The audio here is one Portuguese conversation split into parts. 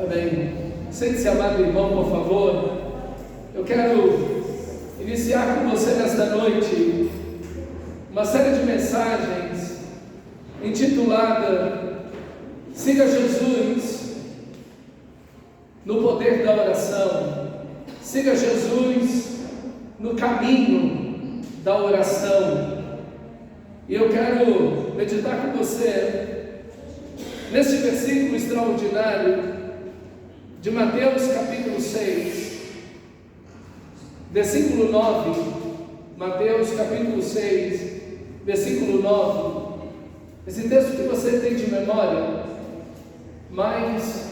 Amém. Sente-se, amado irmão, por favor. Eu quero iniciar com você nesta noite uma série de mensagens intitulada Siga Jesus no poder da oração. Siga Jesus no caminho da oração. E eu quero meditar com você neste versículo extraordinário de Mateus capítulo 6, versículo 9. Mateus capítulo 6, versículo 9. Esse texto que você tem de memória, mas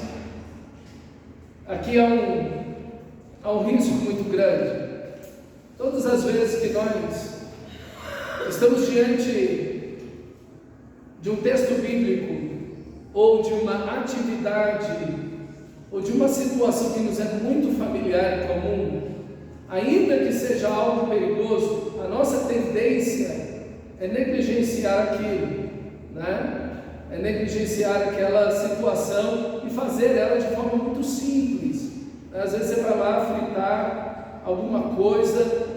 aqui há um risco muito grande. Todas as vezes que nós estamos diante de um texto bíblico, ou de uma atividade, ou de uma situação que nos é muito familiar e comum, ainda que seja algo perigoso, a nossa tendência é negligenciar aquilo, né? É negligenciar aquela situação e fazer ela de forma muito simples. Às vezes você vai lá fritar alguma coisa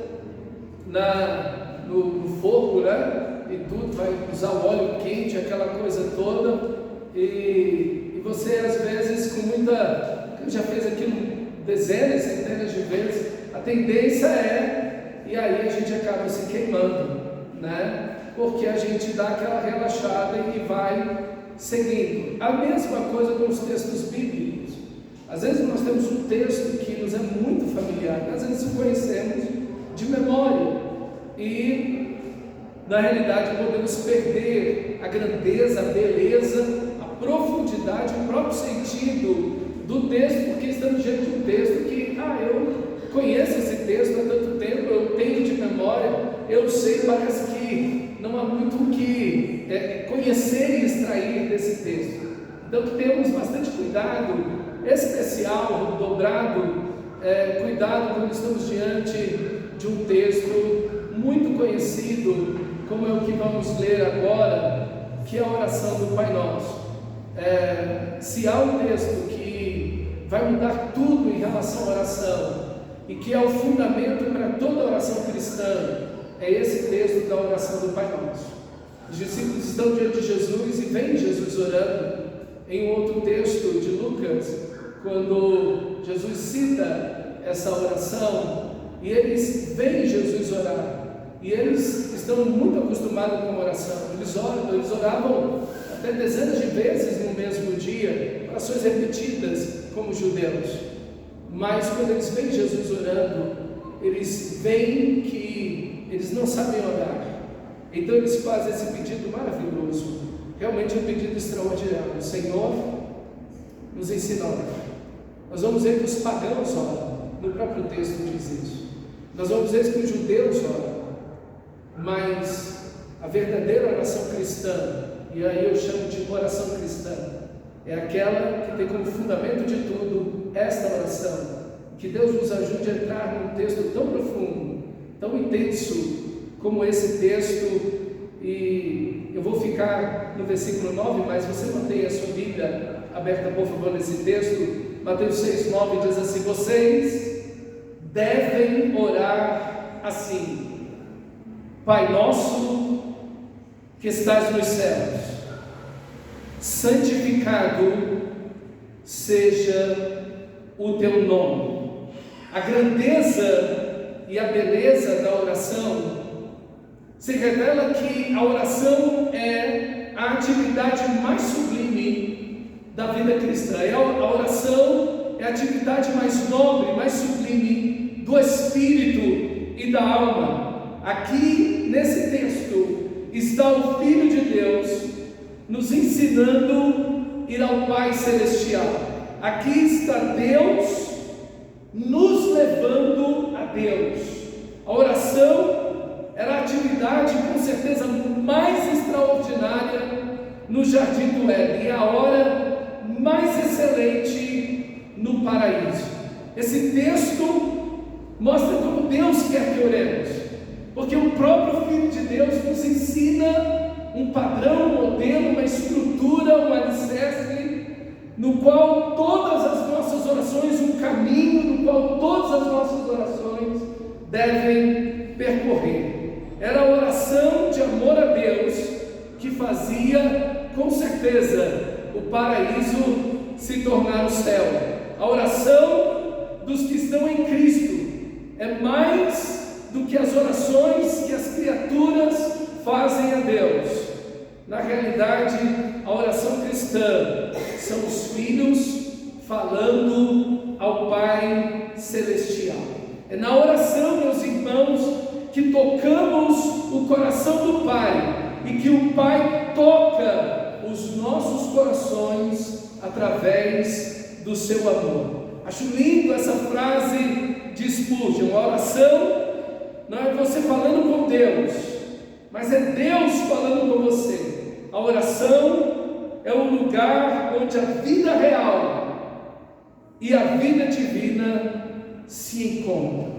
no fogo, né? E tudo, vai usar o óleo quente, aquela coisa toda, e você às vezes com muita, já fez aquilo dezenas, centenas de vezes, a tendência e aí a gente acaba se queimando, né? Porque a gente dá aquela relaxada e vai seguindo. A mesma coisa com os textos bíblicos. Às vezes nós temos um texto que nos é muito familiar, às vezes conhecemos de memória e na realidade podemos perder a grandeza, a beleza, a profundidade, o próprio sentido do texto, porque estamos diante de um texto que, eu conheço esse texto há tanto tempo, eu tenho de memória, eu sei, parece que não há muito o que conhecer e extrair desse texto. Então temos bastante cuidado, especial, dobrado, cuidado quando estamos diante de um texto muito conhecido, como é o que vamos ler agora, que é a oração do Pai Nosso. Se há um texto que vai mudar tudo em relação à oração, e que é o fundamento para toda oração cristã, é esse texto da oração do Pai Nosso. Os discípulos estão diante de Jesus e vem Jesus orando. Em um outro texto de Lucas, quando Jesus cita essa oração, e eles veem Jesus orar, e eles estão muito acostumados com a oração. Eles oravam até dezenas de vezes no mesmo dia, orações repetidas como judeus. Mas quando eles veem Jesus orando, eles veem que eles não sabem orar. Então eles fazem esse pedido maravilhoso, realmente é um pedido extraordinário. Senhor, nos ensina a orar. Nós vamos ver que os pagãos oram, no próprio texto diz isso. Nós vamos ver que os judeus oram, mas a verdadeira oração cristã, e aí eu chamo de oração cristã, é aquela que tem como fundamento de tudo esta oração. Que Deus nos ajude a entrar num texto tão profundo, tão intenso como esse texto. E eu vou ficar no versículo 9, mas você mantenha a sua Bíblia aberta, por favor, nesse texto. Mateus 6, 9 diz assim: vocês devem orar assim: Pai nosso que estás nos céus, santificado seja o teu nome. A grandeza e a beleza da oração se revela que a oração é a atividade mais sublime da vida cristã. A oração é a atividade mais nobre, mais sublime do espírito e da alma. Aqui nesse texto está o Filho de Deus nos ensinando a ir ao Pai Celestial. Aqui está Deus nos levando a Deus. A oração era a atividade com certeza mais extraordinária no Jardim do Éden, e a hora mais excelente no paraíso. Esse texto mostra como Deus quer que oremos, porque o próprio Filho de Deus nos ensina um padrão, um modelo, uma estrutura, um alicerce, no qual todas as tornar o céu. A oração dos que estão em Cristo é mais do que as orações que as criaturas fazem a Deus. Na realidade, a oração cristã são os filhos falando ao Pai Celestial. É na oração, meus irmãos, que tocamos o coração do Pai e que o Pai toca os nossos corações através do seu amor. Acho lindo essa frase de Spurgeon: a oração não é você falando com Deus, mas é Deus falando com você. A oração é o lugar onde a vida real e a vida divina se encontram.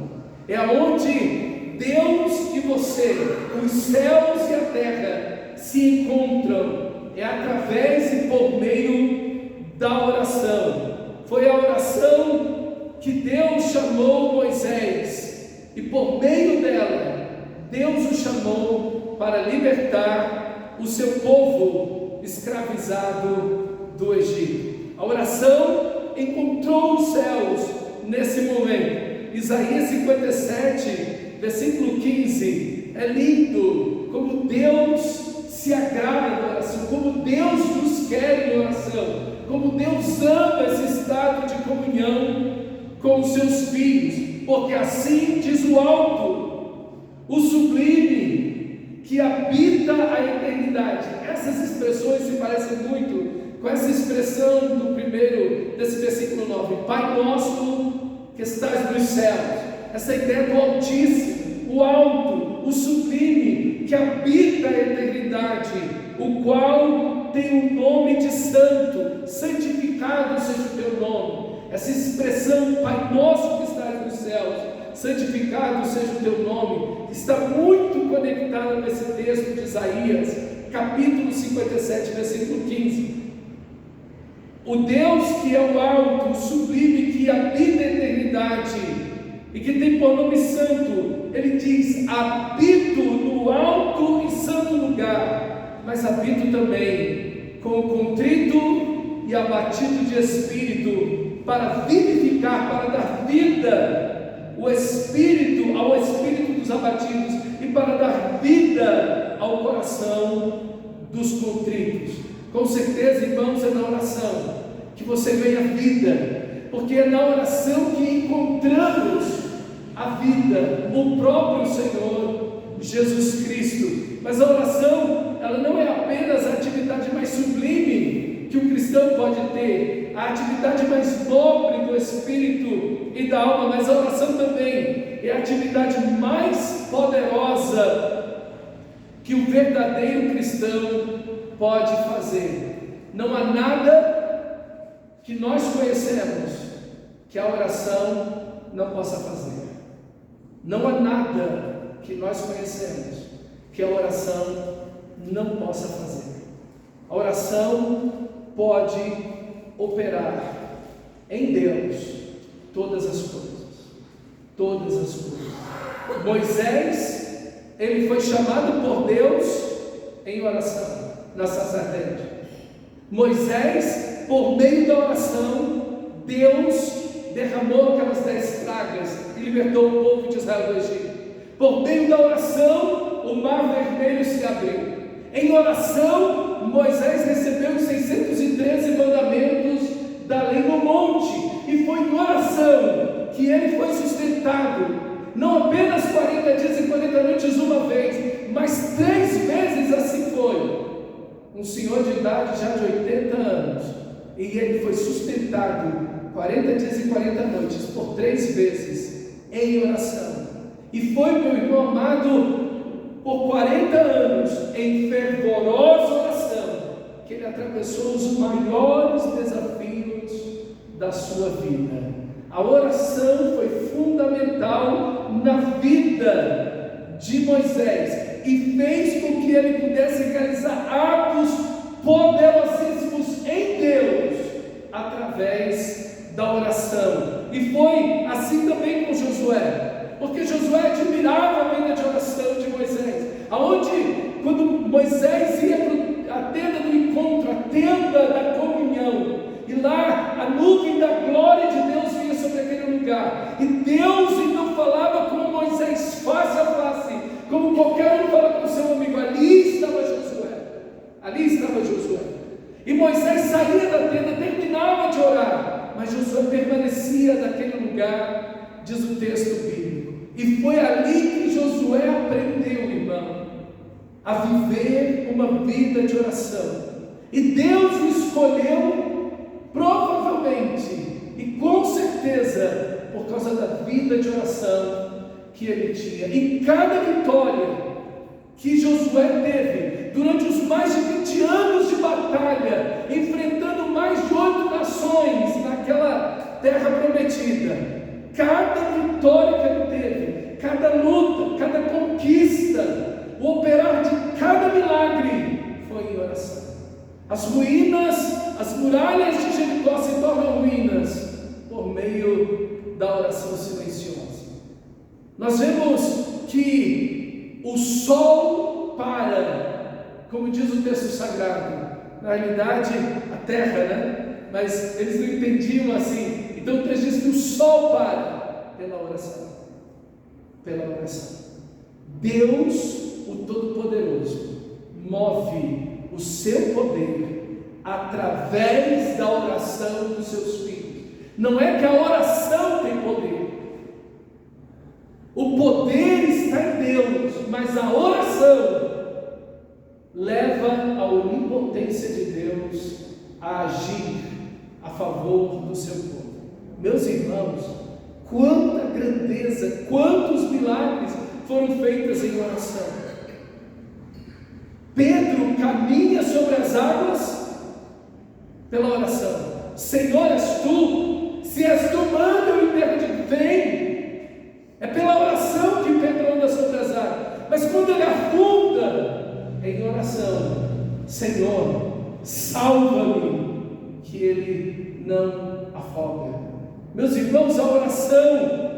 É onde Deus e você, os céus e a terra, se encontram. É através e por meio da oração. Foi a oração que Deus chamou Moisés, e por meio dela, Deus o chamou para libertar o seu povo escravizado do Egito. A oração encontrou os céus nesse momento. Isaías 57, versículo 15, é lindo como Deus se agrada na oração, como Deus nos quer em oração, como Deus ama esse estado de comunhão com os seus filhos, porque assim diz o alto, o sublime, que habita a eternidade. Essas expressões se parecem muito com essa expressão do primeiro, desse versículo 9, Pai nosso que estás nos céus. Essa ideia do Altíssimo, o alto, o sublime, que habita a eternidade, o qual tem o nome de santo, santificado seja o teu nome. Essa expressão, Pai nosso que estás nos céus, santificado seja o teu nome, está muito conectada com esse texto de Isaías, capítulo 57, versículo 15. O Deus que é o alto, o sublime, que habita a eternidade e que tem por nome santo, ele diz: habito no alto e santo lugar, mas habito também com o contrito e abatido de espírito, para vivificar, para dar vida ao espírito dos abatidos e para dar vida ao coração dos contritos. Com certeza, irmãos, é na oração que você ganha vida, porque é na oração que encontramos a vida, o próprio Senhor Jesus Cristo. Mas a oração, ela não é apenas a atividade mais sublime que o cristão pode ter, a atividade mais nobre do espírito e da alma, mas a oração também é a atividade mais poderosa que o verdadeiro cristão pode fazer. Não há nada que nós conhecemos que a oração não possa fazer. Não há nada que nós conhecemos que a oração não possa fazer. A oração pode operar em Deus todas as coisas. Todas as coisas. Moisés, ele foi chamado por Deus em oração, na sacerdócio. Moisés, por meio da oração, Deus derramou aquelas 10 pragas e libertou o povo de Israel do Egito. Por meio da oração, o mar vermelho se abriu. Em oração, Moisés recebeu os 613 mandamentos da lei no monte, e foi em oração que ele foi sustentado, não apenas 40 dias e 40 noites uma vez, mas 3 vezes assim foi. Um senhor de idade já de 80 anos, e ele foi sustentado 40 dias e 40 noites por 3 vezes em oração. E foi, meu irmão amado, por 40 anos em fervorosa oração que ele atravessou os maiores desafios da sua vida. A oração foi fundamental na vida de Moisés e fez com que ele pudesse realizar atos poderosíssimos em Deus através da oração. E foi assim também com Josué, porque Josué admirava a vida de oração de Moisés, aonde quando Moisés ia para a tenda do encontro, a tenda da comunhão, e lá a nuvem da glória de Deus vinha sobre aquele lugar, e Deus então falava com Moisés face a face, como qualquer um fala com seu amigo. Ali estava Josué, e Moisés saía da tenda, terminava de orar, mas Josué permanecia naquele lugar, diz o texto bíblico, e foi ali que Josué aprendeu, irmão, a viver uma vida de oração. E Deus o escolheu, provavelmente e com certeza, por causa da vida de oração que ele tinha. E cada vitória que Josué teve durante os mais de 20 anos de batalha, enfrentando mais de 8 nações naquela terra prometida, cada vitória que ele teve, cada luta, cada conquista, o operar de cada milagre foi em oração. As ruínas, as muralhas de Jericó se tornam ruínas por meio da oração silenciosa. Nós vemos que o sol para, como diz o texto sagrado, na realidade a terra, né? Mas eles não entendiam assim. Então o texto diz que o sol para pela oração. Pela oração. Deus, o Todo-Poderoso, move o seu poder através da oração dos seus filhos. Não é que a oração tem poder. O poder está em Deus, mas a oração leva a onipotência de Deus a agir a favor do seu povo. Meus irmãos, quanta grandeza, quantos milagres foram feitos em oração. Pedro caminha sobre as águas pela oração. Senhor, és tu, se és tu, manda eu ir, vem. É pela oração que Pedro anda sobre as águas. Mas quando ele afunda, é em oração. Senhor, salva-me, que ele não afoga. Meus irmãos, a oração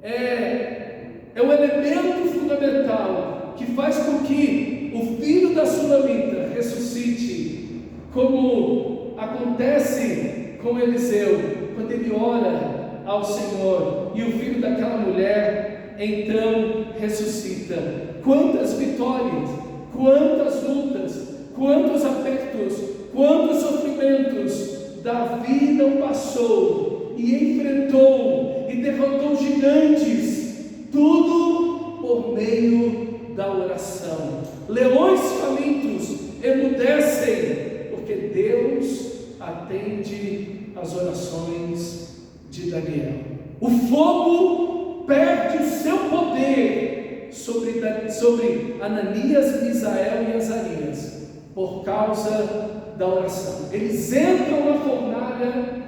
é o elemento fundamental que faz com que o filho da Sulamita ressuscite, como acontece com Eliseu, quando ele ora ao Senhor, e o filho daquela mulher então ressuscita. Quantas vitórias, quantas lutas, quantos apertos, quantos sofrimentos Davi não passou e enfrentou e derrotou gigantes, tudo por meio da oração. Leões famintos emudecem, porque Deus atende às orações de Daniel. O fogo perde o seu poder sobre Ananias, Misael e Azarias, por causa da oração. Eles entram na fornalha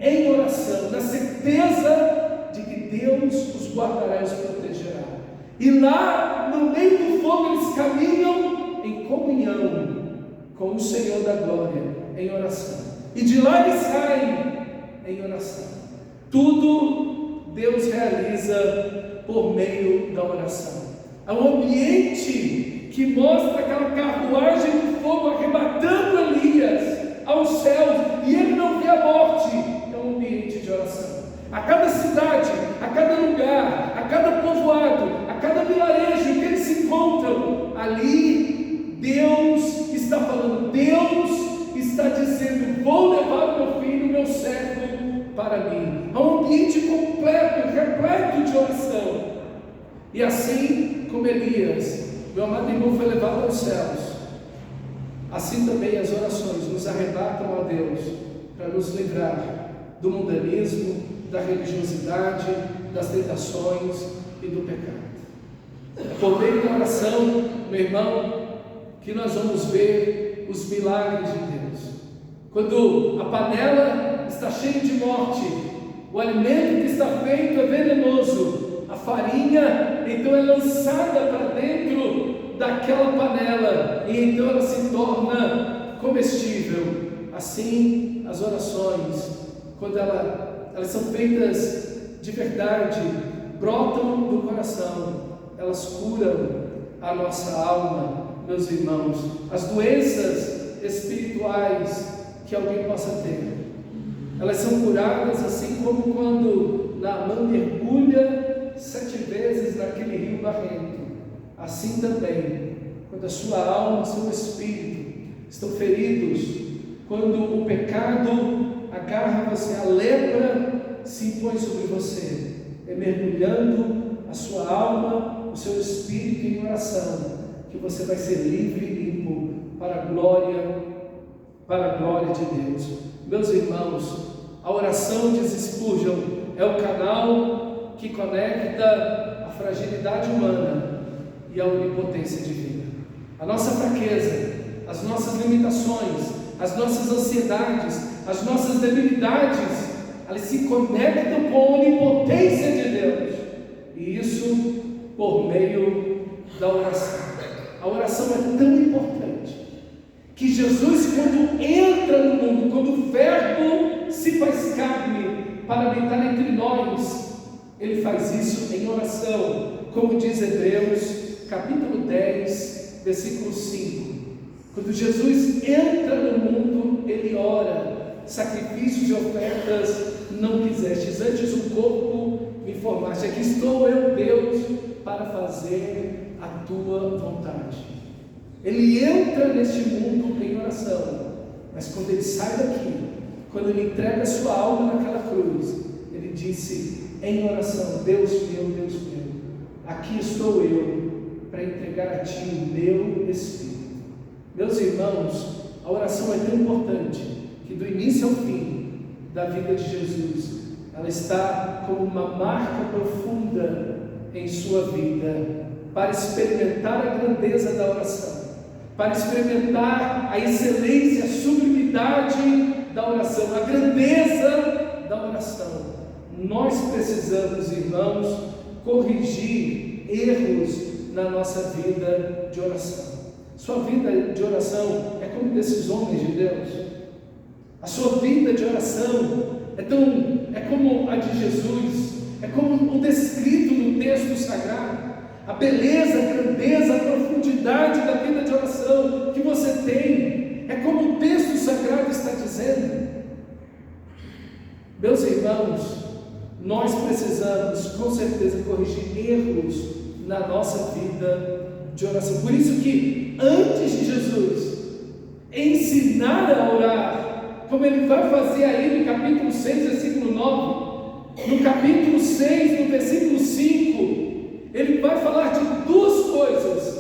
em oração, na certeza de que Deus os guardará e os protegerá. E lá, no meio do fogo, eles caminham em comunhão com o Senhor da glória, em oração. E de lá eles saem em oração. Tudo Deus realiza por meio da oração. É um ambiente que mostra aquela carruagem de fogo arrebatando Elias aos céus, e ele não vê a morte. É um ambiente de oração. A cada cidade, a cada lugar, a cada povoado, a cada vilarejo em que eles se encontram, ali Deus está falando, Deus está dizendo: vou levar o meu filho, o meu servo, para mim. É um ambiente completo, repleto de oração. E assim como Elias, meu amado irmão, foi levado aos céus, assim também as orações nos arrebatam a Deus, para nos livrar do mundanismo, da religiosidade, das tentações e do pecado. Por meio da oração, meu irmão, que nós vamos ver os milagres de Deus. Quando a panela está cheia de morte, o alimento que está feito é venenoso, a farinha então é lançada para dentro daquela panela, e então ela se torna comestível. Assim, as orações, quando elas são feitas de verdade, brotam do coração, elas curam a nossa alma, meus irmãos. As doenças espirituais que alguém possa ter, elas são curadas assim como quando Naamã mergulha 7 vezes naquele rio barrento. Assim também, quando a sua alma, o seu espírito estão feridos, quando o pecado agarra você, a lepra se impõe sobre você, é mergulhando a sua alma, o seu espírito em oração, que você vai ser livre e limpo para a glória de Deus. Meus irmãos, a oração, diz Spurgeon, é o canal que conecta a fragilidade humana e a onipotência divina. A nossa fraqueza, as nossas limitações, as nossas ansiedades, as nossas debilidades, elas se conectam com a onipotência de Deus, e isso por meio da oração. A oração é tão importante que Jesus, quando entra no mundo, quando o Verbo se faz carne para habitar entre nós, ele faz isso em oração, como diz Hebreus capítulo 10, versículo 5. Quando Jesus entra no mundo, ele ora: sacrifícios e ofertas não quisestes, antes o corpo me formaste. Aqui estou eu, Deus, para fazer a tua vontade. Ele entra neste mundo em oração, mas quando ele sai daqui, quando ele entrega a sua alma naquela cruz, ele disse em oração: Deus meu, aqui estou eu para entregar a ti o meu Espírito. Meus irmãos, a oração é tão importante que do início ao fim da vida de Jesus, ela está como uma marca profunda em sua vida, para experimentar a grandeza da oração, para experimentar a excelência, a sublimidade da oração, a grandeza da oração. Nós precisamos, irmãos, corrigir erros na nossa vida de oração. Sua vida de oração é como desses homens de Deus. A sua vida de oração é como a de Jesus, é como o descrito no texto sagrado. A beleza, a grandeza, a profundidade da vida de oração que você tem, é como o texto sagrado está dizendo. Meus irmãos, nós precisamos com certeza corrigir erros na nossa vida de oração. Por isso que antes de Jesus ensinar a orar, como ele vai fazer aí no capítulo 6, versículo 9, no capítulo 6, no versículo 5, ele vai falar de duas coisas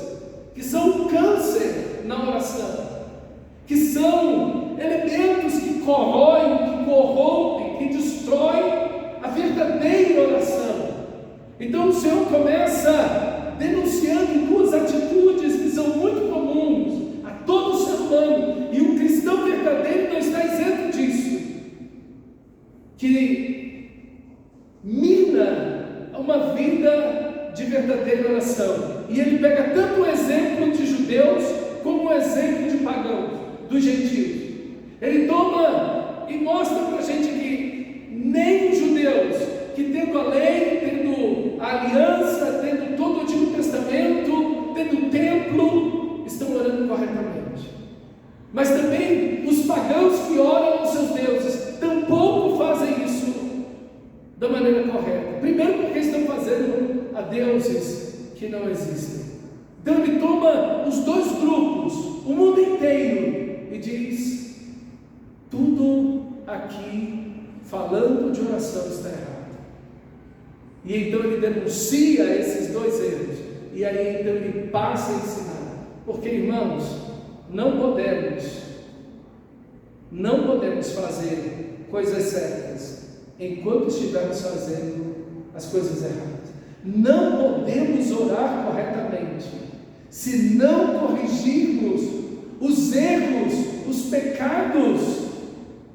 que são um câncer na oração, que são elementos que corroem, que corrompem, que destroem a verdadeira oração. Então o Senhor começa denunciando duas atitudes que são muito comuns a todo ser humano, e um cristão verdadeiro não está isento disso, que mina uma vida de verdadeira oração. E ele pega tanto o exemplo de judeus como o exemplo de pagãos, dos gentios. Ele toma e mostra para a gente que nem os judeus, que tendo a lei, tendo a aliança, tendo todo o Antigo Testamento, tendo o templo, estão orando corretamente. Mas também os pagãos que oram aos seus deuses tampouco fazem isso da maneira correta. Primeiro porque estão fazendo a deuses que não existem. Então ele toma os dois grupos, o mundo inteiro, e diz: tudo aqui falando de oração está errado. E então ele denuncia esses dois erros, e aí então ele passa a ensinar. Porque, irmãos, não podemos fazer coisas certas enquanto estivermos fazendo as coisas erradas. Não podemos orar corretamente se não corrigirmos os erros, os pecados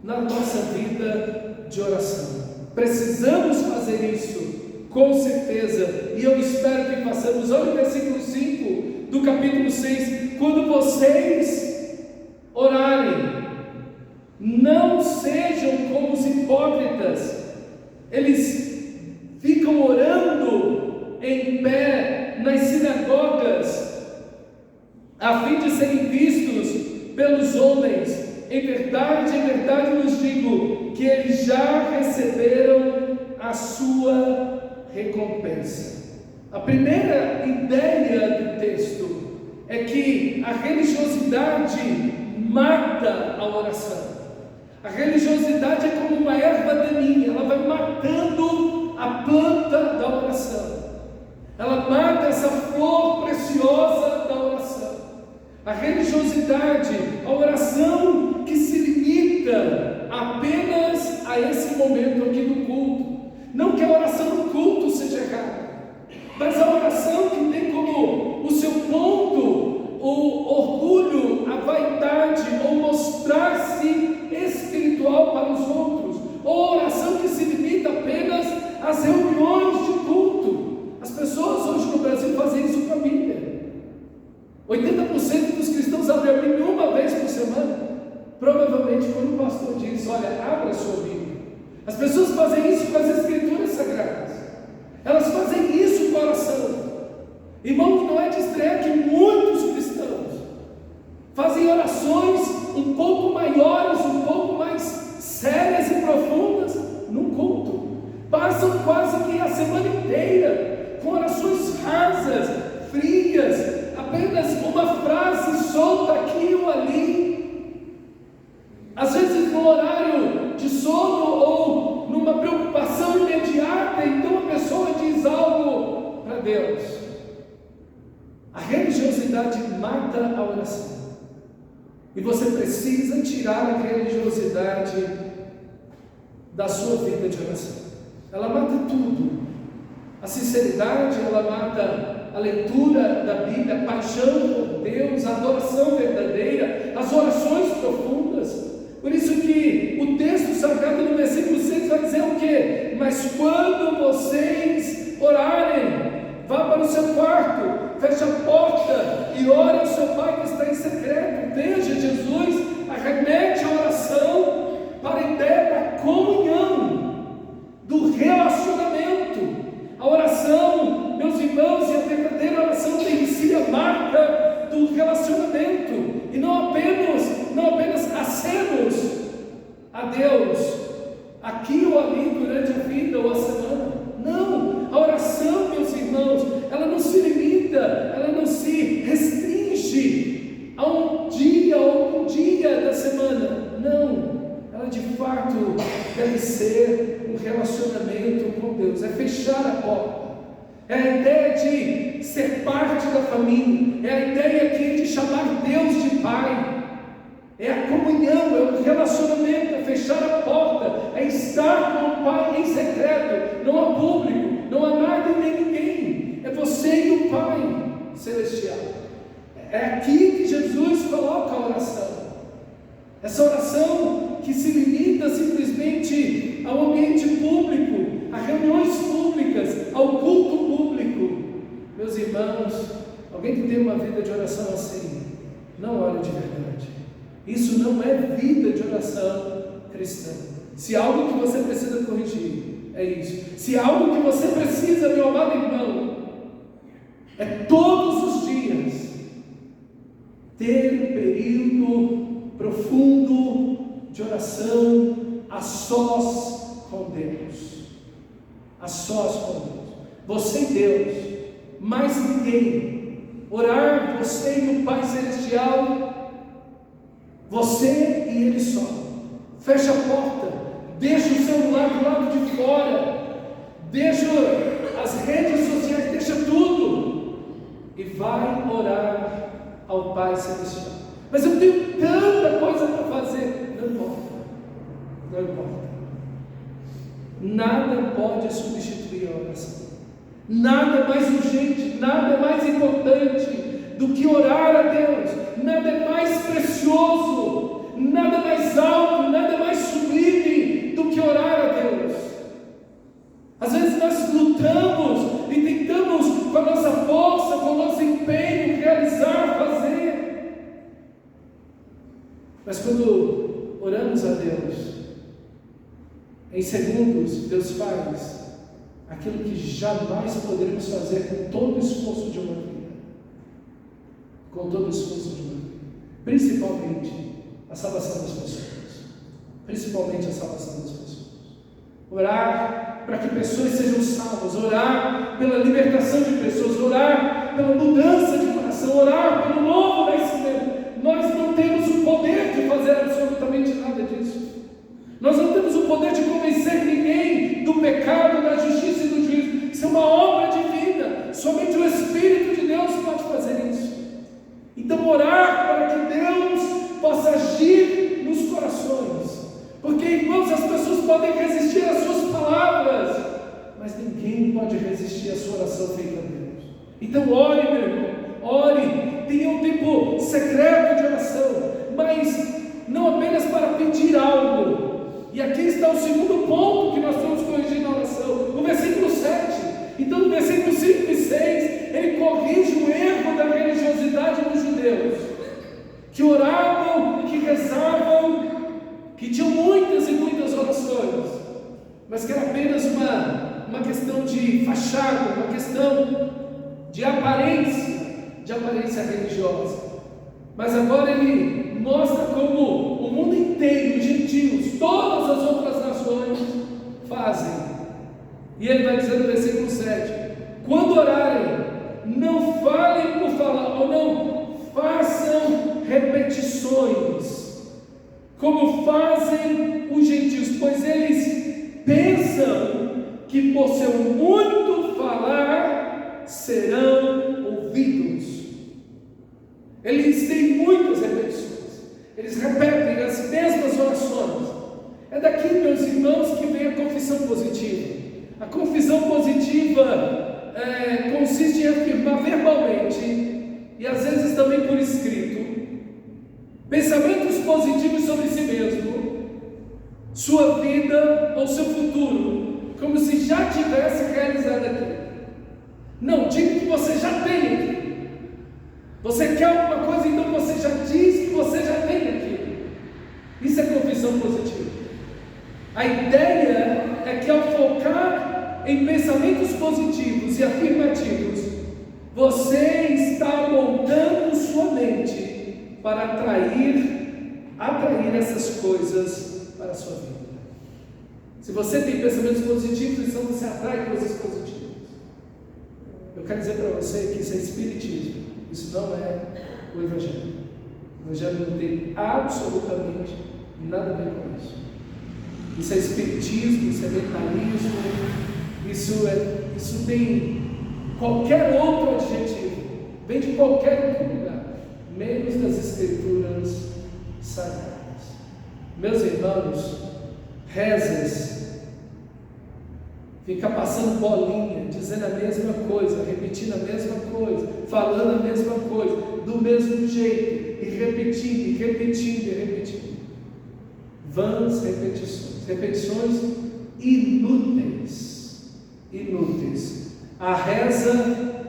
na nossa vida de oração. Precisamos fazer isso com certeza, e eu espero que façamos. Olha o versículo 5 do capítulo 6: quando vocês orarem, não sejam como os hipócritas. Eles ficam orando em pé nas sinagogas, a fim de serem vistos pelos homens. Em verdade nos digo que eles já receberam a sua recompensa. A primeira ideia do texto é que a religiosidade mata a oração. A religiosidade é como uma erva daninha, ela vai matando a planta da oração. Ela mata essa flor preciosa da oração. A religiosidade, a oração que se limita apenas a esse momento aqui do culto. Não que a oração do culto seja errada, mas a oração que tem como o seu ponto o orgulho, a vaidade, ou mostrar-se espiritual para os outros, ou oração que se limita apenas às reuniões de culto. As pessoas hoje no Brasil fazem isso com a Bíblia. 80% dos cristãos abrem a Bíblia uma vez por semana. Provavelmente quando o pastor diz, olha, abra a sua Bíblia. As pessoas fazem isso com as escrituras sagradas. Elas fazem isso com a oração. Irmãos, não é de estranhar que muitos cristãos fazem orações um pouco maiores, um pouco mais sérias e profundas num culto. Passam quase que a semana inteira com orações rasas, frias, apenas uma frase solta aqui ou ali. Às vezes no horário de sono ou numa preocupação imediata, então a pessoa diz algo para Deus. A religiosidade mata a oração. E você precisa tirar a religiosidade da sua vida de oração. Ela mata tudo. A sinceridade, ela mata a leitura da Bíblia, a paixão por Deus, a adoração verdadeira, as orações profundas. Por isso que o texto sagrado no versículo 6 vai dizer o quê? Mas quando vocês orarem, vá para o seu quarto, feche a porta e ore ao seu Pai que está em secreto. Veja, Jesus arremete a oração para a ideia da comunhão, do relacionamento. A oração, meus irmãos, e a verdadeira oração tem em si a marca do relacionamento, e não apenas acenos a Deus aqui ou ali durante a vida ou a semana. Não, a oração, meus irmãos, ela não se limita, ela não se restringe a um dia ou um dia da semana. Não, ela de fato deve ser um relacionamento com Deus, é fechar a porta. É a ideia de ser parte da família, é a ideia aqui de chamar Deus de Pai. É a comunhão, é o relacionamento, é fechar a porta, é estar com o Pai em secreto, não há público, não há nada e nem ninguém, é você e o Pai celestial. É aqui que Jesus coloca a oração. Essa oração que se limita simplesmente ao ambiente público, a reuniões públicas, ao culto público. Meus irmãos, alguém que tem uma vida de oração assim, não ore de verdade. Isso não é vida de oração cristã. Se algo que você precisa corrigir, é isso. Se algo que você precisa, meu amado irmão, é todos os dias ter um período profundo de oração a sós com Deus. A sós com Deus. Você e Deus, mais ninguém. Orar, você e o Pai Celestial, você e Ele só. Fecha a porta, deixa o celular do lado de fora, deixa as redes sociais, deixa tudo e vai orar ao Pai Celestial. Mas eu tenho tanta coisa para fazer. Não importa, não importa. Nada pode substituir a oração. Nada é mais urgente, nada é mais importante do que orar a Deus. Nada é mais precioso, nada mais alto, nada mais sublime do que orar a Deus. Às vezes nós lutamos e tentamos com a nossa força, com o nosso empenho, realizar, fazer. Mas quando oramos a Deus, em segundos, Deus faz aquilo que jamais poderemos fazer com todo o esforço de uma vida. Com todo o esforço de uma vida. Principalmente a salvação das pessoas. principalmente a salvação das pessoas. Orar para que pessoas sejam salvas, orar pela libertação de pessoas, orar pela mudança de coração, orar pelo novo nascimento. Nós não temos o poder de fazer absolutamente nada disso. Nós não temos o poder de convencer ninguém do pecado, da justiça e do juízo. Isso é uma obra divina. Somente o Espírito de Deus pode fazer isso. Então orar para que Deus possa agir nos corações. Porque, irmãos, as pessoas podem resistir às suas palavras, mas ninguém pode resistir à sua oração feita a Deus. Então ore, meu irmão, ore, tenha um tempo secreto de oração, mas não apenas para pedir algo. E aqui está o segundo ponto que nós vamos corrigir na oração, no versículo 7. Então, no versículo 5 e 6, ele corrige o erro da religiosidade dos judeus, que oravam, que rezavam, que tinham muitas e muitas orações, mas que era apenas uma questão de fachada, uma questão de aparência religiosa. Mas agora ele mostra como o mundo inteiro, os gentios, todas as outras nações fazem. E ele vai dizer no versículo 7: quando orarem, não falem por falar, ou não façam repetições, como fazem os gentios, pois eles pensam que por seu muito falar serão ouvidos. Eles têm muitas repetições, eles repetem as mesmas orações. É daqui, meus irmãos, que vem a confissão positiva. A confissão positiva consiste em afirmar verbalmente, e às vezes também por escrito, pensamentos positivos sobre si mesmo, sua vida ou seu futuro, como se já tivesse realizado aquilo. Não, diga que você já tem aquilo. Você quer alguma coisa, então você já diz que você já tem aquilo. Isso é confissão positiva. A ideia é que ao focar em pensamentos positivos e afirmativos, você está moldando sua mente para atrair essas coisas para a sua vida. Se você tem pensamentos positivos, então você atrai coisas positivas. Eu quero dizer para você que isso é espiritismo, isso não é o Evangelho. O Evangelho não tem absolutamente nada a ver com isso. Isso é espiritismo, isso é mentalismo, isso tem qualquer outro adjetivo, vem de qualquer outro lugar, menos das Escrituras Sagradas. Meus irmãos, rezas, ficar passando bolinha, dizendo a mesma coisa, repetindo a mesma coisa, falando a mesma coisa, do mesmo jeito, e repetindo. Vãs repetições inúteis. A reza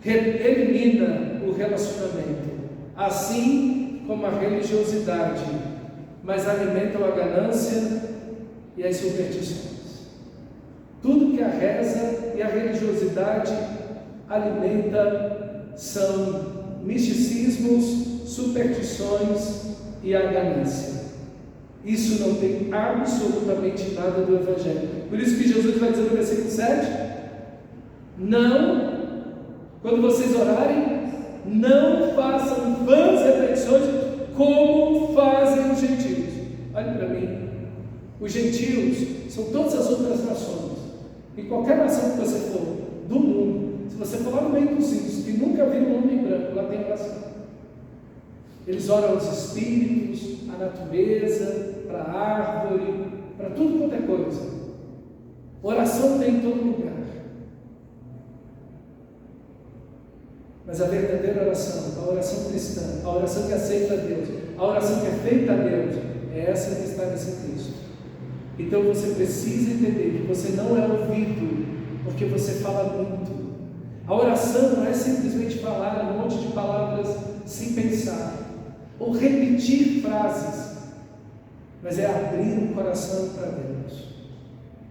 elimina o relacionamento, assim como a religiosidade, mas alimentam a ganância e as superstições. Tudo que a reza e a religiosidade alimenta são misticismos, superstições e a ganância. Isso não tem absolutamente nada do Evangelho. Por isso que Jesus vai dizer no versículo 7: não, quando vocês orarem, não façam vãs repetições como fazem os gentios. Olhe para mim, os gentios são todas as outras nações. Em qualquer nação que você for do mundo, se você for lá no meio dos índios que nunca viram um homem branco, lá tem oração. Eles oram aos espíritos, à natureza, para a árvore, para tudo quanto é coisa. Oração tem em todo lugar. Mas a verdadeira oração, a oração cristã, a oração que aceita a Deus, a oração que é feita a Deus, é essa que está nesse Cristo. Então você precisa entender que você não é ouvido porque você fala muito. A oração não é simplesmente falar um monte de palavras sem pensar, ou repetir frases, mas é abrir o coração para Deus.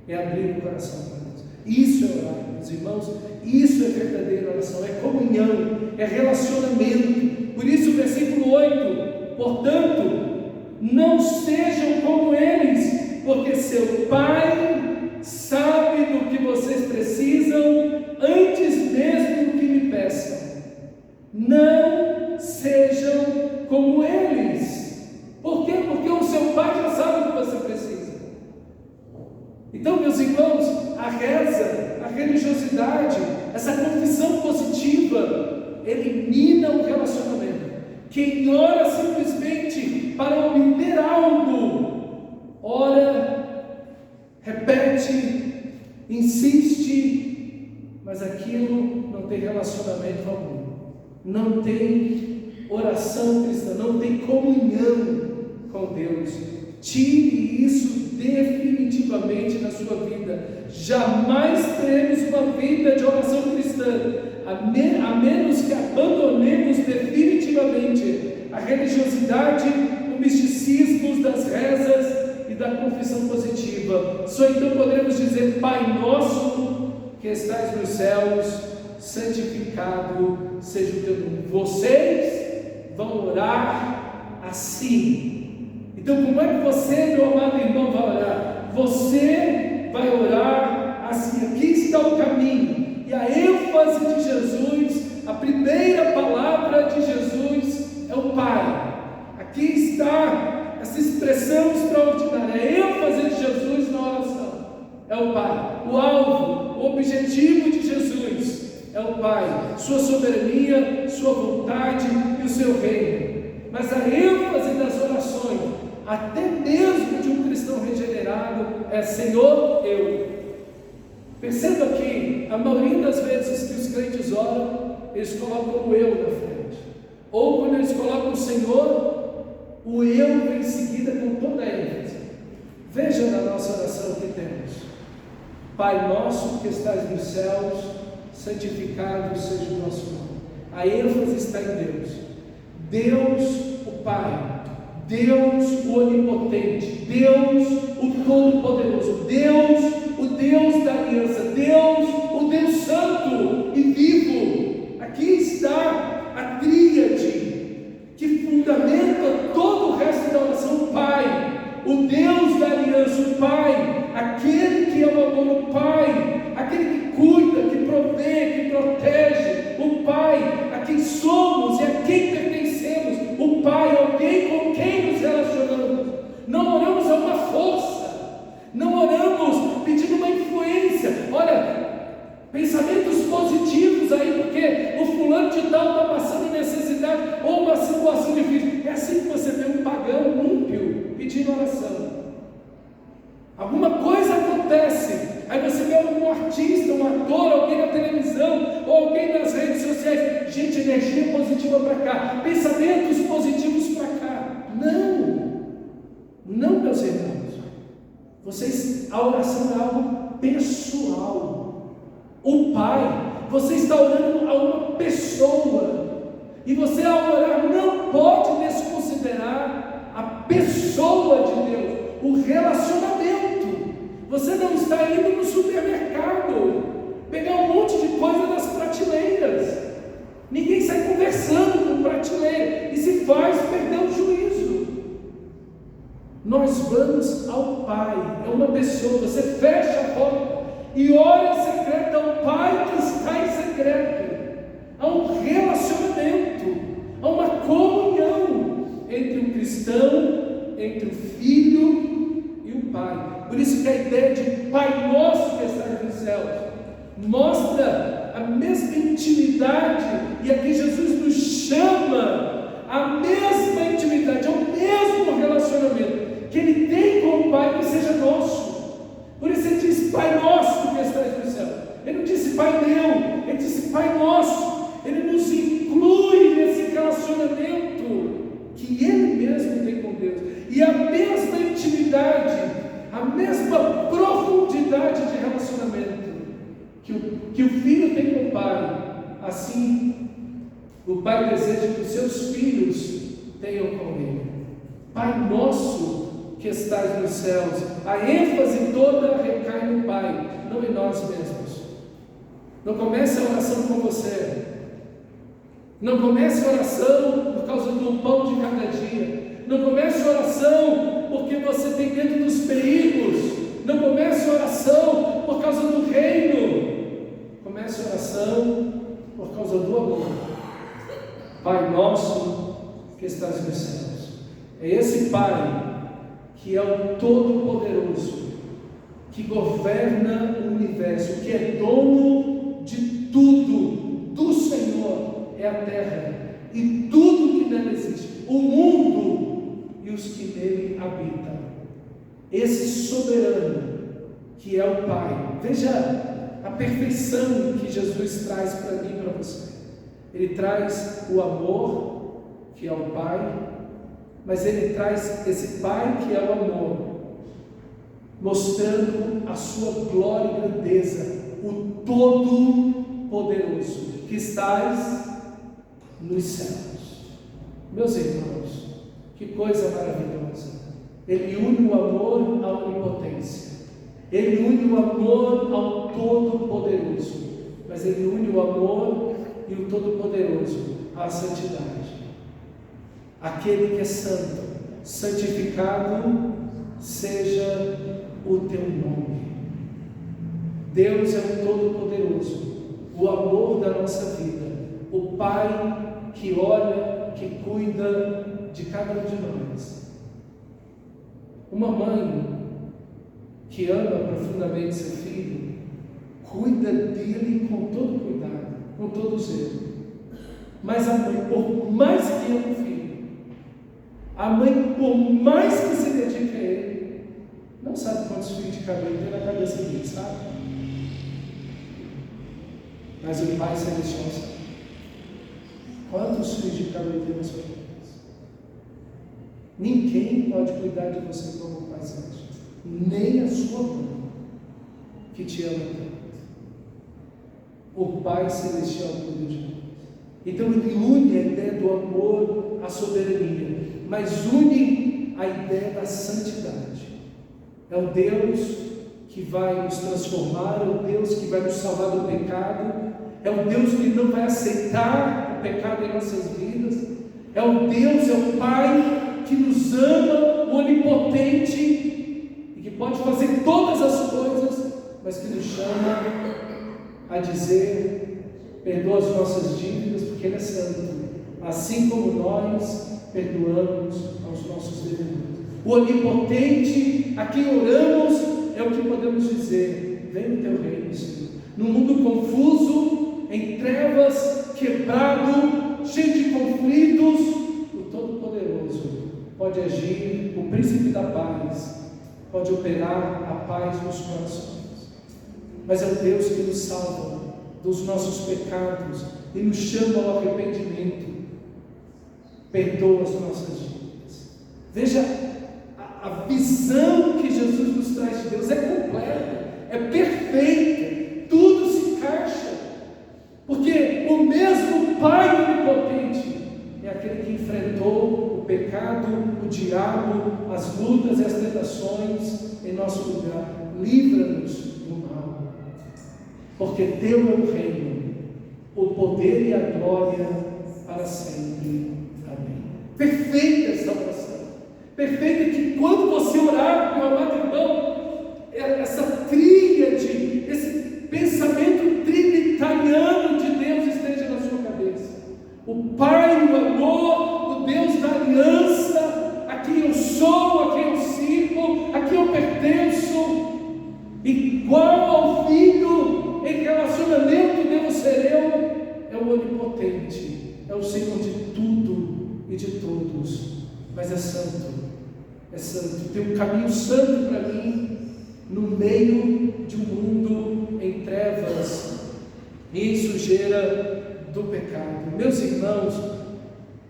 É abrir o coração para Deus. Isso é orar, meus irmãos. Isso é verdadeira oração, é comunhão, é relacionamento. Por isso o versículo 8: portanto, Não sejam como eles, porque seu Pai sabe do que vocês precisam antes mesmo do que me peçam. Não sejam como eles. Por quê? Porque o seu Pai já sabe o que você precisa. Então, meus irmãos, a reza, a religiosidade, essa confissão positiva, elimina o relacionamento. Quem ora simplesmente para obter algo, ora, repete, insiste, mas aquilo não tem relacionamento algum. Não tem oração cristã, não tem comunhão com Deus. Tire isso definitivamente na sua vida. Jamais teremos uma vida de oração cristã, a menos que abandonemos definitivamente a religiosidade, o misticismo das rezas e da confissão positiva. Só então poderemos dizer: Pai nosso que estais nos céus, santificado seja o teu nome. Vocês vão orar assim. Então, como é que você, meu amado irmão, vai orar? Você vai orar assim. Aqui está o caminho. E a ênfase de Jesus, a primeira palavra de Jesus é o Pai. Aqui está essa expressão extraordinária. A ênfase de Jesus na oração é o Pai. O alvo, o objetivo de Jesus é o Pai. Sua soberania, sua vontade e o seu reino. Mas a ênfase das orações, até mesmo de um cristão regenerado, é: Senhor, eu. Perceba que a maioria das vezes que os crentes oram, eles colocam o eu na frente. Ou quando eles colocam o Senhor, o eu vem em seguida com toda a ênfase. Veja na nossa oração que temos: Pai nosso que estás nos céus, santificado seja o nosso nome. A ênfase está em Deus. Deus o Pai, Deus o Onipotente, Deus o Todo-Poderoso, Deus o Deus da aliança, Deus o Deus Santo e vivo. Aqui está a tríade que fundamenta todo o resto da oração: o Pai, o Deus da aliança, o Pai, aquele que é o amor, o Pai, aquele que cuida, que provê, que protege, o Pai, a quem somos e a quem pertencemos, o Pai, alguém com quem nos relacionamos. Não oramos a uma força, não oramos pedindo uma influência. Olha, pensamentos positivos aí, porque o fulano de tal está passando necessidade ou uma situação difícil. É assim que você vê um pagão ímpio pedindo oração. Alguma coisa acontece, aí você vê algum artista, um ator, alguém na televisão, ou alguém nas redes sociais: gente, energia positiva para cá, pensamentos positivos para cá. Não, meus irmãos. A oração é algo pessoal. O Pai, você está orando a uma pessoa, e você, ao orar, não pode desconsiderar a pessoa de Deus, o relacionamento. Você não está indo no supermercado pegar um monte de coisa das prateleiras. Ninguém sai conversando com prateleira e se faz perder o juízo. Nós vamos ao Pai, é uma pessoa. Você fecha a porta e ora em secreto ao Pai que está em secreto. Há um relacionamento, há uma comunhão entre o cristão, entre o filho e o Pai. Por isso que a ideia de Pai nosso que está nos céus mostra a mesma intimidade, e aqui Jesus nos chama a mesma intimidade, ao mesmo relacionamento que Ele tem com o Pai, que seja nosso. Por isso Ele diz: Pai nosso que estás no céu. Ele não disse Pai meu, Ele disse Pai nosso. Ele nos inclui nesse relacionamento que Ele mesmo tem com Deus, e a mesma intimidade, a mesma profundidade de relacionamento que o filho tem com o Pai, assim o Pai deseja que os seus filhos tenham com Ele. Pai nosso que estás nos céus. A ênfase toda recai no Pai, não em nós mesmos. Não comece a oração com você. Não comece a oração por causa do pão de cada dia. Não comece a oração porque você tem medo dos perigos. Não comece a oração por causa do reino. Comece a oração por causa do amor. Pai nosso que estás nos céus. É esse Pai que é o Todo-Poderoso, que governa o universo, que é dono de tudo. Do Senhor é a terra e tudo que nela existe, o mundo e os que nele habitam. Esse soberano que é o Pai. Veja a perfeição que Jesus traz para mim e para você. Ele traz o amor, que é o Pai, mas ele traz esse Pai que é o amor, mostrando a sua glória e grandeza, o Todo-Poderoso, que estás nos céus. Meus irmãos, que coisa maravilhosa! Ele une o amor à onipotência, ele une o amor ao Todo-Poderoso, mas ele une o amor e o Todo-Poderoso à santidade. Aquele que é santo, santificado seja o teu nome. Deus é o Todo-Poderoso, o amor da nossa vida, o Pai que olha, que cuida de cada um de nós. Uma mãe que ama profundamente seu filho, cuida dele com todo cuidado, com todo zelo. Mas a mãe, por mais que ama o filho, a mãe, por mais que se dedique a ele, não sabe quantos fios de cabelo tem na cabeça dele, sabe? Mas o Pai Celestial sabe. Quantos fios de cabelo tem na sua cabeça? Ninguém pode cuidar de você como o Pai Celestial, nem a sua mãe, que te ama tanto. O Pai Celestial cuida de nós. Então ele une a ideia do amor à soberania, mas une a ideia da santidade. É o Deus que vai nos transformar, é o Deus que vai nos salvar do pecado, é o Deus que não vai aceitar o pecado em nossas vidas, é o Deus, é o Pai que nos ama, o onipotente, e que pode fazer todas as coisas, mas que nos chama a dizer: perdoa as nossas dívidas, porque Ele é santo, assim como nós perdoamos aos nossos devedores. O onipotente, a quem oramos, é o que podemos dizer: vem o teu reino, Senhor. No mundo confuso, em trevas, quebrado, cheio de conflitos, o Todo-Poderoso pode agir, o Príncipe da Paz pode operar a paz nos corações. Mas é o Deus que nos salva dos nossos pecados e nos chama ao arrependimento, perdoa as nossas dívidas. Veja, a visão que Jesus nos traz de Deus é completa, é perfeita, tudo se encaixa, porque o mesmo Pai onipotente é aquele que enfrentou o pecado, o diabo, as lutas e as tentações em nosso lugar. Livra-nos do mal, porque teu é o reino, o poder e a glória para sempre. Amém. Perfeita essa oração, perfeita, que quando você orar, meu amado irmão, essa tríade, esse pensamento trinitariano de Deus esteja na sua cabeça. O Pai, o amor, o Deus da aliança, a quem eu sou, a quem eu sirvo, a quem eu pertenço, igual ao Filho, em relacionamento devo ser eu, é o onipotente, é o Senhor de tudo e de todos, mas é santo, tem um caminho santo para mim, no meio de um mundo em trevas e em sujeira do pecado. Meus irmãos,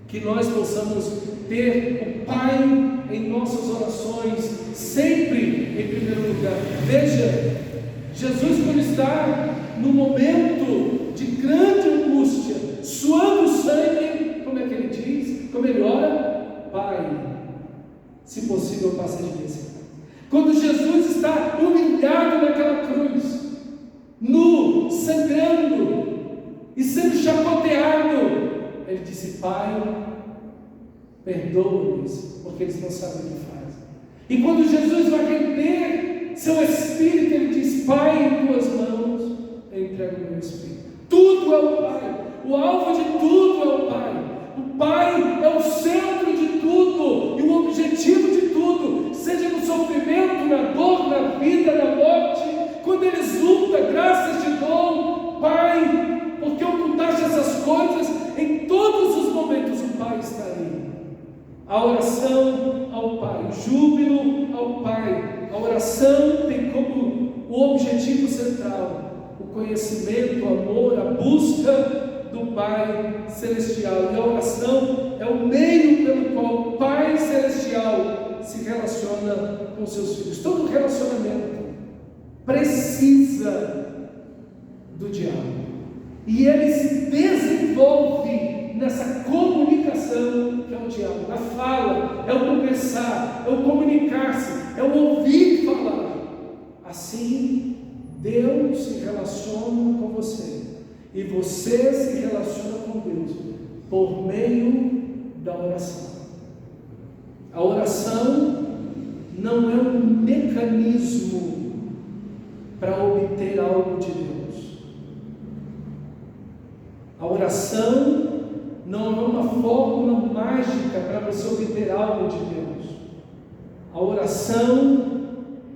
que nós possamos ter o Pai em nossas orações, sempre em primeiro lugar. Veja, Jesus, quando está no momento de grande angústia, suando sangue, como é que ele diz? Como ele ora? Pai, se possível, passa de mim esse cálice. Quando Jesus está humilhado naquela cruz, nu, sangrando e sendo chacoteado, ele disse: Pai, perdoa-lhes, porque eles não sabem o que fazem. E quando Jesus vai render seu Espírito, ele diz: Pai, em tuas mãos eu entrego o meu Espírito. Tudo é o Pai, o alvo de tudo é o Pai. O Pai é o centro de tudo e o objetivo de tudo, seja no sofrimento, na dor, na vida, na morte, quando ele exulta graças te dou, Pai, porque ocultaste essas coisas, em todos os momentos o Pai está ali. A oração ao Pai, o júbilo ao Pai. A oração tem como o objetivo central o conhecimento, o amor, a busca do Pai Celestial. E a oração é o meio pelo qual o Pai Celestial se relaciona com seus filhos. Todo relacionamento precisa do diálogo. E ele se desenvolve nessa comunicação que é o diálogo. A fala é o conversar, é o comunicar-se, é o ouvir falar. Assim, Deus se relaciona com você. E você se relaciona com Deus por meio da oração. A oração não é um mecanismo para obter algo de Deus. A oração não é uma fórmula mágica para você obter algo de Deus. A oração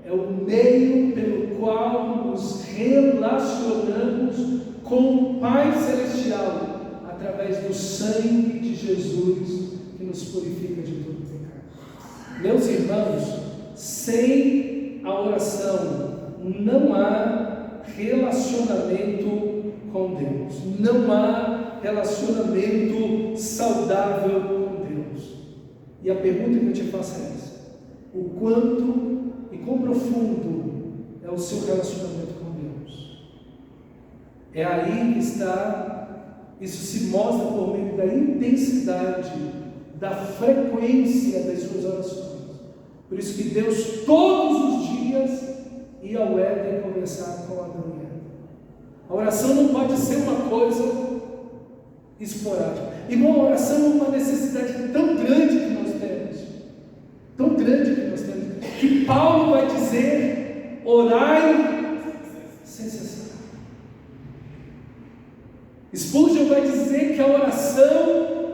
é o meio pelo qual nos relacionamos com o Pai Celestial, através do sangue de Jesus, que nos purifica de todo pecado. Meus irmãos, sem a oração não há relacionamento com Deus, não há relacionamento saudável com Deus. E a pergunta que eu te faço é essa: o quanto e quão profundo é o seu relacionamento com Deus? É aí que está, isso se mostra por meio da intensidade, da frequência das suas orações. Por isso que Deus todos os dias ia ao Éden conversar com Adão e Eva. A oração não pode ser uma coisa esporádica. Igual a oração é uma necessidade tão grande que nós temos, que Paulo vai dizer: orai sem cessar. Spurgeon vai dizer que a oração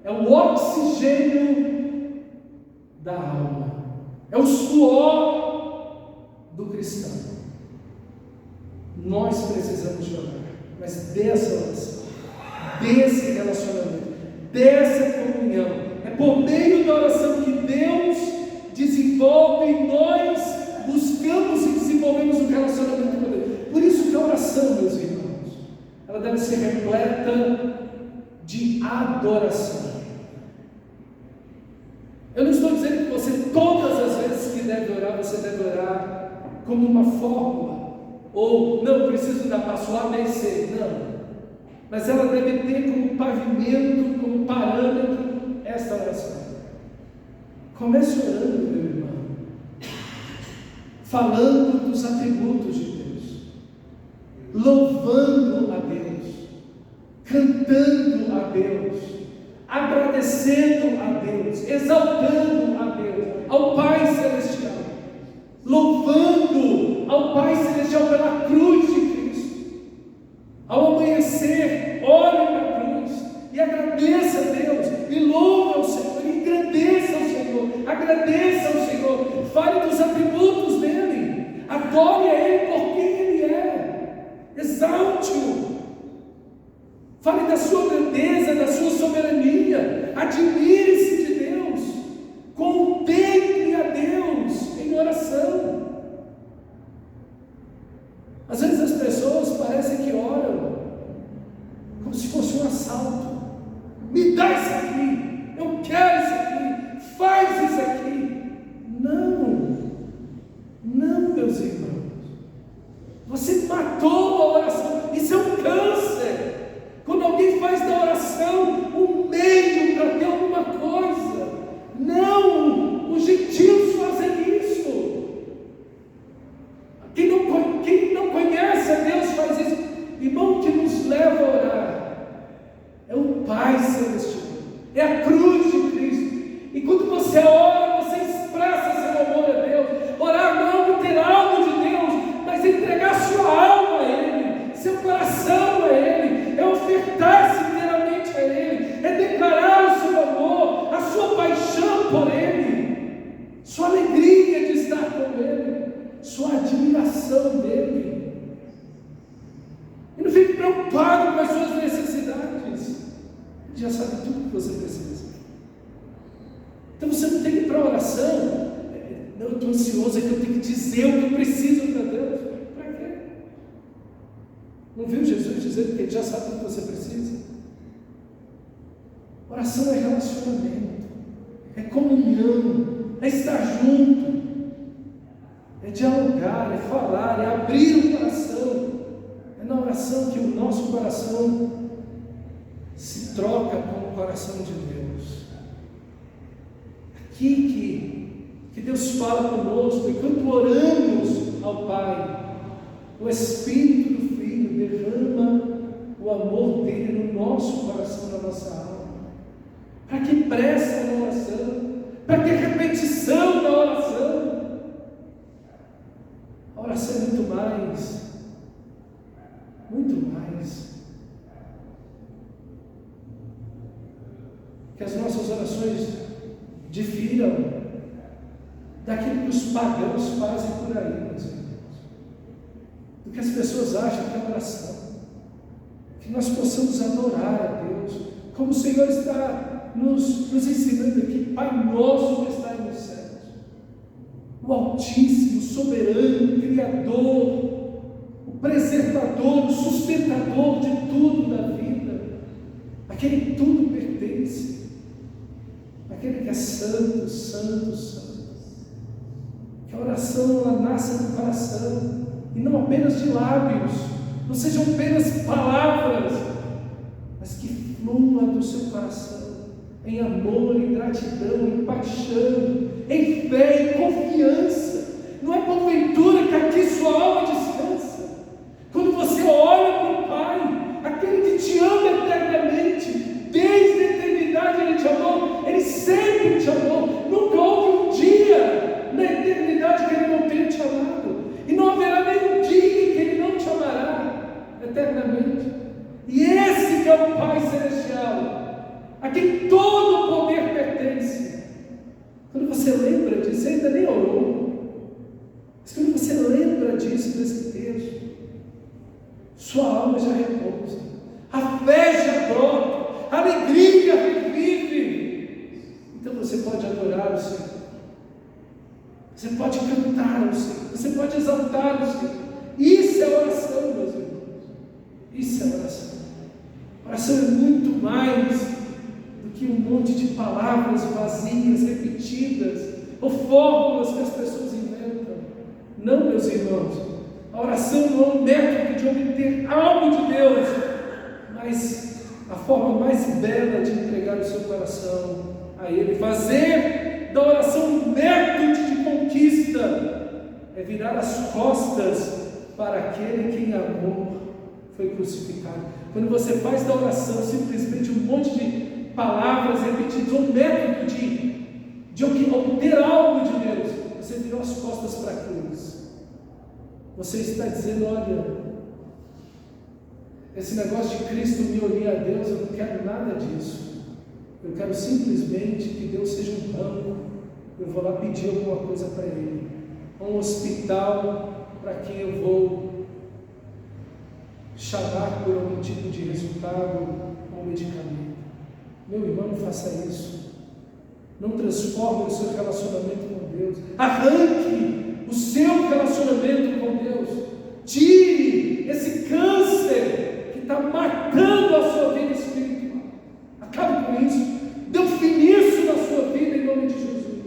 é o oxigênio da alma, é o suor do cristão. Nós precisamos de orar, mas dessa oração, desse relacionamento, dessa comunhão, é por meio da oração que Deus desenvolve e nós buscamos e desenvolvemos um relacionamento com Deus. Por isso que a oração, meus irmãos, ela deve ser repleta de adoração. Eu não estou dizendo que você, todas as vezes que deve orar, você deve orar como uma fórmula, ou não preciso dar passo A, B e C, não. Mas ela deve ter como pavimento, como parâmetro, esta oração. Comece orando, meu irmão, falando dos atributos de Deus, louvando a Deus, cantando a Deus, agradecendo a Deus, exaltando a Deus, ao Pai Celestial, louvando ao Pai Celestial pela cruz de Cristo. Ao amanhecer, olhe para a cruz e agradeça a Deus, e louve ao Senhor, e agradeça ao Senhor, agradeça ao Senhor, fale dos atributos dele, adore a Ele por quem Ele é, exalte-o, fale da sua grandeza, da sua soberania, admire-se de Deus, contemple a Deus em oração. Às vezes as pessoas parecem que oram como se fosse um assalto. Me dá isso aqui, eu quero isso aqui, faz isso aqui. Não, meus irmãos, você matou a oração. Isso é um câncer. Quando alguém faz da oração um meio para ter alguma coisa. Não, os gentios fazem isso. Quem não conhece a Deus faz isso. Irmão, o que nos leva a orar é o Pai Celestial, é a cruz de Cristo. E quando você ora, coração dele. E não fique preocupado com as suas necessidades. Ele já sabe tudo que você precisa. Então você não tem que ir para a oração. Não, eu estou ansioso, é que eu tenho que dizer o que eu preciso para Deus. Para quê? Não viu Jesus dizendo que Ele já sabe o que você precisa? Oração é relacionamento, é comunhão, é estar junto, é dialogar, é falar, é abrir o coração. É na oração que o nosso coração se troca com o coração de Deus. Aqui que Deus fala conosco, enquanto oramos ao Pai, o Espírito do Filho derrama o amor dele no nosso coração, na nossa alma. Para que pressa na oração, para que repetição na oração. A oração é muito mais, que as nossas orações difiram daquilo que os pagãos fazem por aí, meus irmãos, do que as pessoas acham que é oração, que nós possamos adorar a Deus, como o Senhor está nos ensinando aqui. Pai nosso que está nos céus, o Altíssimo, soberano, Criador, o preservador, o sustentador de tudo da vida, aquele que tudo pertence, aquele que é santo, santo, santo. Que a oração ela nasça do coração e não apenas de lábios, não sejam apenas palavras, mas que flua do seu coração em amor, em gratidão, em paixão, em fé, em confiança. Não é porventura que aqui sua alma descansa? Quando você olha para o Pai, aquele que te ama eternamente, desde a eternidade Ele te amou, Ele sempre te amou. Nunca houve um dia na eternidade que Ele não tenha te amado, e não haverá nenhum dia que Ele não te amará eternamente. E esse que é o Pai Celestial, a quem todo o poder pertence. Quando você lembra disso, você ainda nem orou, mas quando você lembra disso, desse texto, sua alma já repousa, a fé já brota, a alegria revive. Então você pode adorar o Senhor, você pode cantar ao Senhor, você pode exaltar o Senhor. Isso é oração, meus irmãos. Isso é oração. Oração é muito mais que um monte de palavras vazias, repetidas, ou fórmulas que as pessoas inventam. Não, meus irmãos, a oração não é um método de obter algo de Deus, mas a forma mais bela de entregar o seu coração a Ele. Fazer da oração um método de conquista é virar as costas para aquele que em amor foi crucificado. Quando você faz da oração simplesmente um monte de palavras repetidas, um método de obter algo de Deus, você virou as costas para a cruz. Você está dizendo: olha, esse negócio de Cristo me unir a Deus, eu não quero nada disso. Eu quero simplesmente que Deus seja um banco. Eu vou lá pedir alguma coisa para Ele, um hospital para quem eu vou chamar por algum tipo de resultado ou medicamento. Meu irmão, não faça isso. Não transforme o seu relacionamento com Deus. Arranque o seu relacionamento com Deus. Tire esse câncer que está matando a sua vida espiritual. Acabe com isso. Dê um finiço na sua vida em nome de Jesus.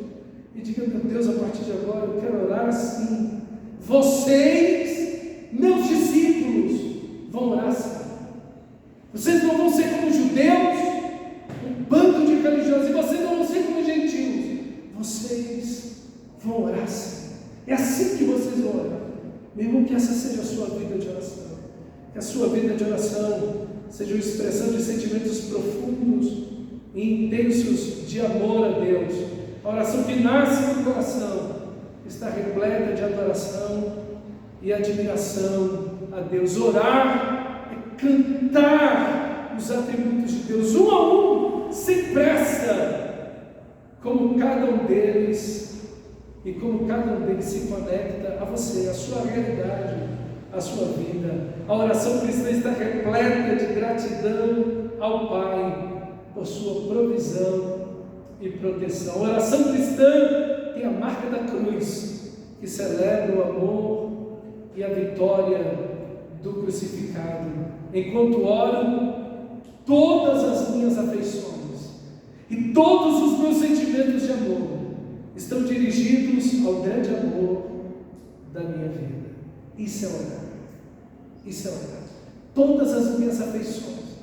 E diga: meu Deus, a partir de agora eu quero orar assim. Vocês, meus discípulos, vão orar assim. Vocês não vão ser como judeus, um bando de religiosos, e vocês não vão ser como gentios. Vocês vão orar assim. É assim que vocês vão orar. Meu irmão, que essa seja a sua vida de oração. Que a sua vida de oração seja uma expressão de sentimentos profundos e intensos de amor a Deus. A oração que nasce do coração está repleta de adoração e admiração a Deus. Orar é cantar os atributos de Deus, um a um, sem pressa, como cada um deles e como cada um deles se conecta a você, a sua realidade, a sua vida. A oração cristã está repleta de gratidão ao Pai por sua provisão e proteção. A oração cristã tem a marca da cruz, que celebra o amor e a vitória do crucificado. Enquanto oro, todas as minhas afeições e todos os meus sentimentos de amor estão dirigidos ao grande amor da minha vida. Isso é orar. Isso é orar. Todas as minhas afeições,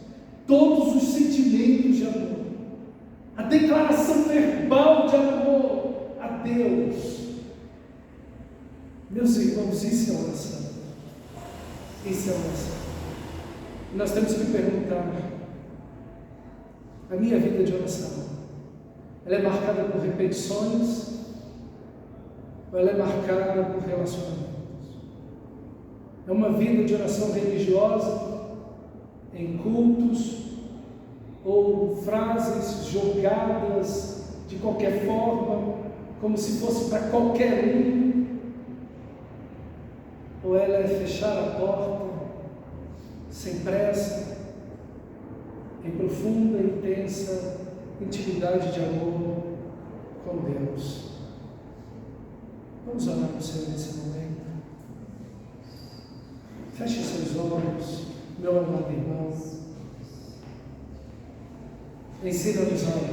todos os sentimentos de amor, a declaração verbal de amor a Deus. Meus irmãos, isso é oração. Isso é oração. E nós temos que perguntar: a minha vida de oração, ela é marcada por repetições ou ela é marcada por relacionamentos? É uma vida de oração religiosa, em cultos, ou frases jogadas de qualquer forma, como se fosse para qualquer um? Ou ela é fechar a porta, sem pressa, em profunda e intensa intimidade de amor com Deus? Vamos orar para o Senhor nesse momento. Feche seus olhos, meu amado irmão. Ensina-nos a orar.